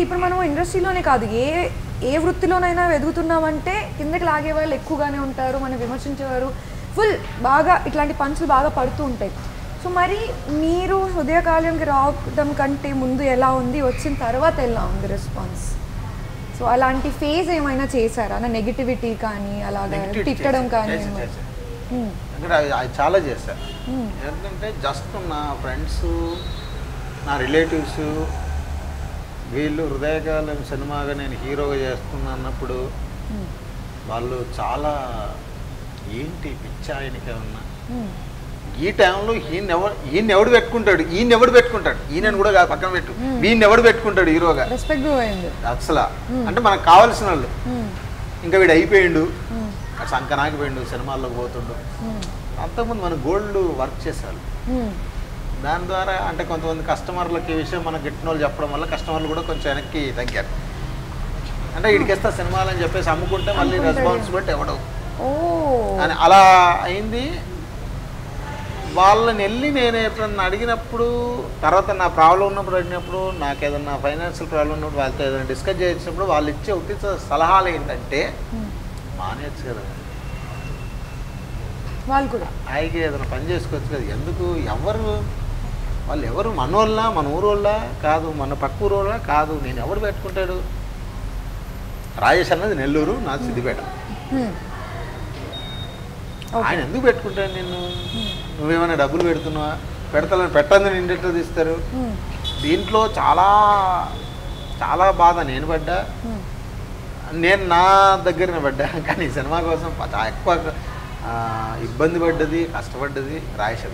ఇప్పుడు మనం ఇండస్ట్రీలోనే కాదు ఏ వృత్తిలోనైనా ఎదుగుతున్నామంటే కిందకి లాగే వాళ్ళు ఎక్కువగానే ఉంటారు, మనం విమర్శించేవారు ఫుల్ బాగా ఇట్లాంటి పంచులు బాగా పడుతూ ఉంటాయి. సో మరి మీరు హృదయకాలంకి రావడం కంటే ముందు ఎలా ఉంది, వచ్చిన తర్వాత ఎలా ఉంది రెస్పాన్స్? సో అలాంటి ఫేజ్ ఏమైనా చేశారా? నెగిటివిటీ కానీ అలాగా తిట్టడం కానీ? అది చాలా చేశాను. ఎందుకంటే జస్ట్ నా ఫ్రెండ్స్, నా రిలేటివ్స్ వీళ్ళు హృదయకాలం సినిమాగా నేను హీరోగా చేస్తున్నా అన్నప్పుడు వాళ్ళు చాలా ఏంటి పిచ్చ ఆయనకి ఏమన్నా, ఈ టైంలో ఈయన ఎవడు పెట్టుకుంటాడు, ఈయనని కూడా కాదు పక్కన పెట్టు, వీడిని ఎవడు పెట్టుకుంటాడు హీరోగా అసలు. అంటే మనకు కావాల్సిన వాళ్ళు ఇంకా వీడు అయిపోయిండు, సంకనాగిపోయిండు, సినిమాల్లోకి పోతుండు. అంతకుముందు మన గోల్డ్ వర్క్ చేసేవాళ్ళు. దాని ద్వారా అంటే కొంతమంది కస్టమర్లకి ఈ విషయం మనకు గిట్టిన వాళ్ళు చెప్పడం వల్ల కస్టమర్లు కూడా కొంచెం వెనక్కి తగ్గారు. అంటే ఇడికేస్తా సినిమాలు అని చెప్పేసి అమ్ముకుంటే మళ్ళీ రెస్పాన్సిబిలిటీ ఎవడవు అని అలా అయింది. వాళ్ళని వెళ్ళి నేను ఎప్పుడన్నా అడిగినప్పుడు, తర్వాత నా ప్రాబ్లం ఉన్నప్పుడు అడిగినప్పుడు, నాకు ఏదన్నా ఫైనాన్షియల్ ప్రాబ్లం ఉన్నప్పుడు వాళ్ళతో ఏదైనా డిస్కస్ చేసినప్పుడు వాళ్ళు ఇచ్చే ఉచిత సలహాలు ఏంటంటే మానేచ్చు కదా, వాళ్ళు కూడా హాయిగా ఏదైనా పని చేసుకోవచ్చు కదా, ఎందుకు వాళ్ళు ఎవరు మనోళ్ళ, మన ఊరోళ్ళ కాదు, మన పక్క ఊరోళ్ళ కాదు, నేను ఎవరు పెట్టుకుంటాడు? రాజేష్ అన్నది నెల్లూరు, నాది సిద్దిపేట. ఆయన ఎందుకు పెట్టుకుంటాడు నిన్ను? నువ్వేమైనా డబ్బులు పెడుతున్నావా? పెట్టందని ఇండెట్లో తీస్తారు. దీంట్లో చాలా చాలా బాధ నేను పడ్డా, నేను నా దగ్గరనే పడ్డా. కానీ సినిమా కోసం ఎక్కువ ఇబ్బంది పడ్డది, కష్టపడ్డది Rajesh.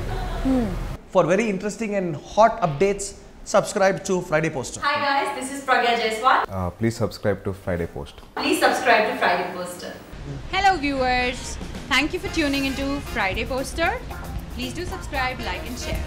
For very interesting and hot updates, subscribe to Friday Poster. Hi guys, this is Pragya Jaiswal. Please subscribe to Friday Post. Please subscribe to Friday Poster. Hello viewers, thank you for tuning into Friday Poster. Please do subscribe, like and share.